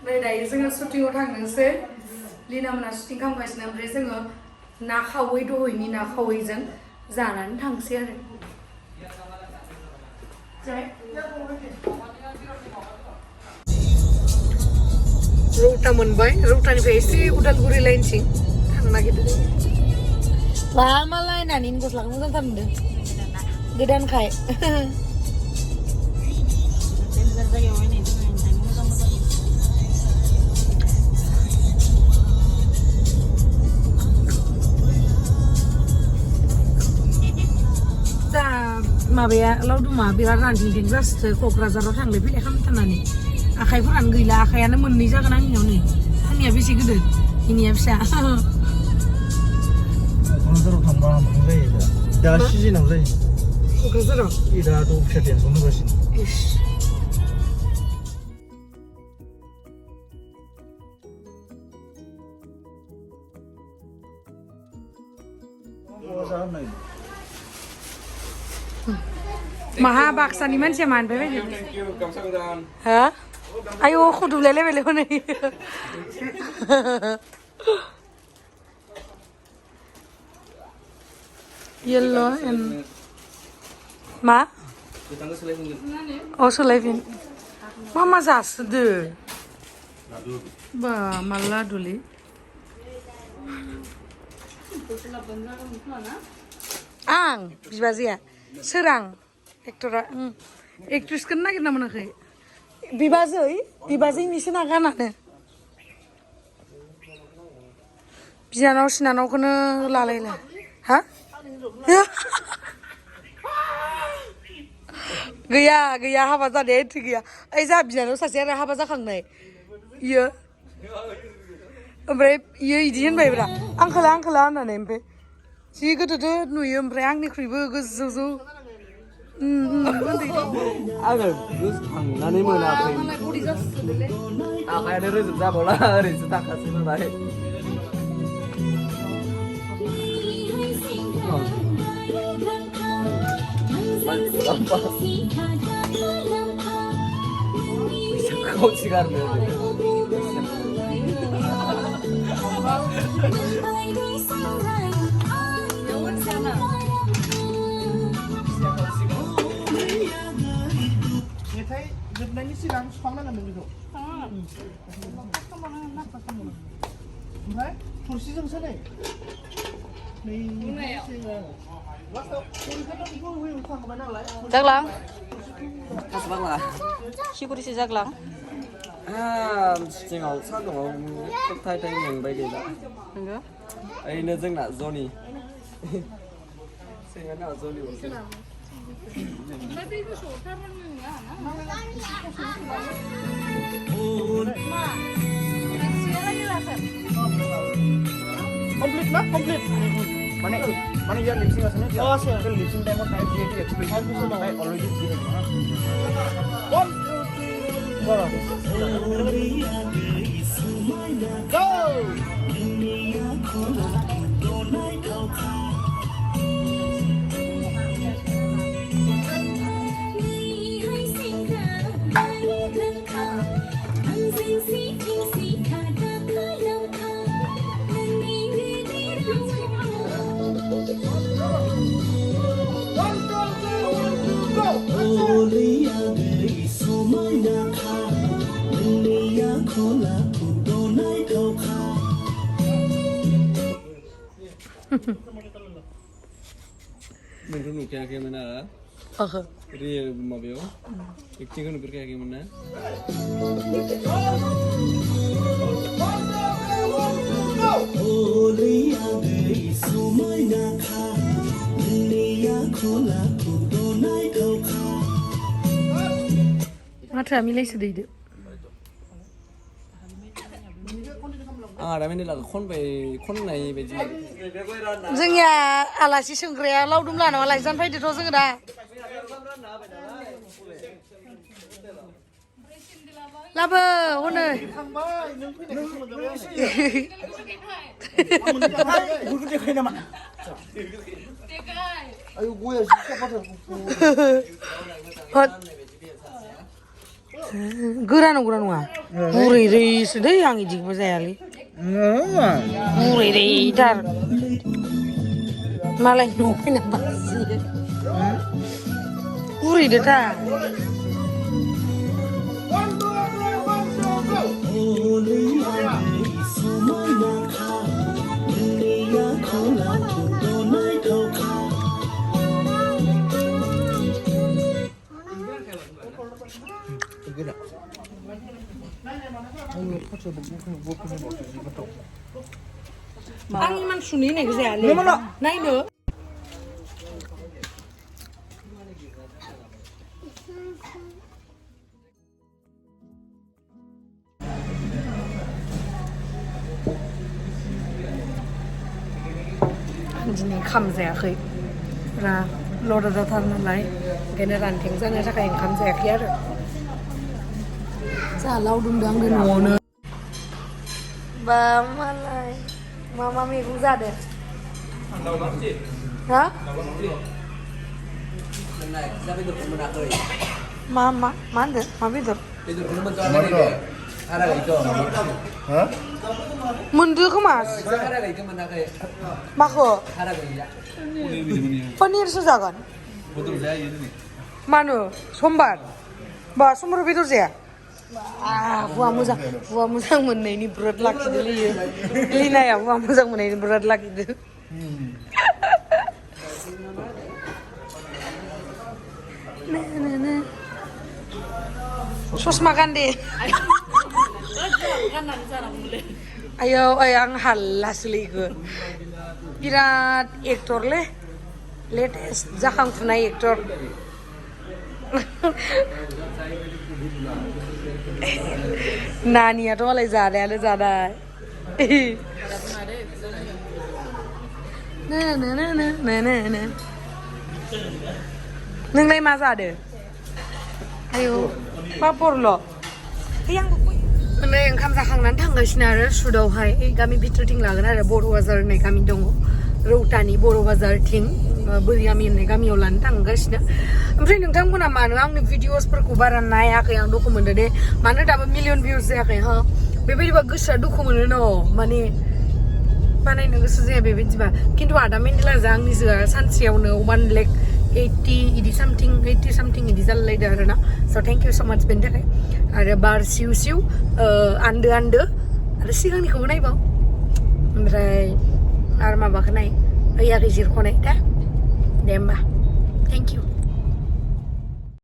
ओमफ्राय दायो जोङो शुटिंआव थांनोसै लिना मोना शुटिं खालामगासिनो ओमफ्राय जोङो ना खावै दहैनि ना खावैजों जानानै थांसै आरो रौता मोनबाय रौतानिफ्राय एसे उदालगुरि लाइनथिं थांनो नागिरदों मा मालाय नानि गस्लाखौ मोजांथार नुदों गोदानखाय माबाया लावदुमा बिराद रानथिंथिं जासिथो क'क्राझाराव थांलाय फैलाय खालामथारनानै आखाइफोरानो गैला आखाइयानो मोननै जागोन आंनियाव नै आंनिया बेसे गिदिर इनिया फिसा क'क्राझाराव थांबा मोजां जायो दा सिजोनाव जायो क'क्राझाराव दाथ' फिसा देरखौ होगासिनो माहा बाक्सानि मानसिया मानिफ्राय बायदि हा आयौ खुदुमलायलायबायलै हनै येल्ल' मा अ सोलायफिन मा जासोदो बा मा लादुलै आं बिबाजैया सोरां एक्टरा एक्ट्रेसखौनो नागिरना मोनाखै बिबाजैनिसो ना गानानो बिनानाव सिनानावखौनो लालायला हा गैया हाबा जानाया एथि गैया ओइ जा बिनानाव सासे आरो हाबा जाखांनाय इयो ओमफ्राय इयो इदि होनबायब्रा आंखोला होननानै ओमफ्राय जि गोदोदो नुयो ओमफ्राय आंनिख्रुइबो गोजौ आङो गोसोखांनानै मोनाखै आखायानो रोजोब जाबावला ओरैसो थाखासै नालाय मेथाइ जोबनायनि सिगां सुखांनांगोन बेखौ ओमफ्राय थुरसिजोंसो नै जाग्लां खासबांला खिबुरिसो जाग्लां सिङाव सान्दुङाव थाइ मेंबाय गैला नंगौ ओरैनो जोंना जनि सेंग्रा जनि Complete na? Complete. Mana ya lip sync asal? Oh, sir. Lip sync time of time creative expression. I already did it. 1, Menurut nukayakiman na? Real mabiyo? Acting ko nukayakiman na? Matra milai sedih. Rame ni lah kon naik baju. Zengya alasi sengkrea laudum lah, nama laisan fai dito zeng dah. Laba, mana? Ayo gue siapa tu? गोरा नङा बुरै रैसो दै आं इदिबो जायालै बुरै रैथार मालाय न'आव फैना बासियो बुरैदोथार आं इमान सुनि होननायखौ जायालै नायनो दिनै ओंखाम जायाखै लदादाथार नालाय ओंखायनो रानथें जानो थाखाय ओंखाम जायाखै आरो जोंहा लावदुमदों आंबो न'आवनो बा मालाय मा मैगं जादों हा मा होनदों मा बेदर मोनदो खोमा माखौ पनिरसो जागोन मानो समबार बा समबार बेदर जाया हुवा मोजां मोननायनि ब्रद लाखिदो लिनाया हुवा मोजां मोननायनि ब्रद लाखिदो ससमा गान्दे आयौ आं हाल्लासोलै इखो बिराद एक्टरलै लेटेस्ट जाखांफुनाय एक्टर नानियाथ' मालाय जानायानो जानाय नोंलाय मा जादो आयौ पापरल' नै ओंखाम जाखांनानै थांगासिनो आरो सुदावहाय गामि भितरथिं लागोन आरो बर' बाजार होननाय गामि दङ रौतानि बर' बाजारथिं बोरि गामि होननाय गामियाव लानो थांगासिनो ओमफ्राय नोंथांमोना मानो आंनि भिडिअसफोरखौ बारा नायाखै आं दुखु मोनदो दे मानो दाबो मिलियन भिउस जायाखै हा बेबायदिबा गोसोआ दुखु मोनो न माने बानायनो गोसो जाया बेबायदिबा खिन्थु आदा मेन्देलाजों आंनि जोआ सानसेयावनो 1,80,000 सामथिं इदि जालायलायदो आरो ना स' थेंक इउ स' माच बेनि थाखाय आरो बार सिउ आन्दो आरो सिगांनिखौबो नायबाव ओमफ्राय आरो माबाखौ नाय ओइयाखै जिरख'नाय दे होमबा थेंक इउ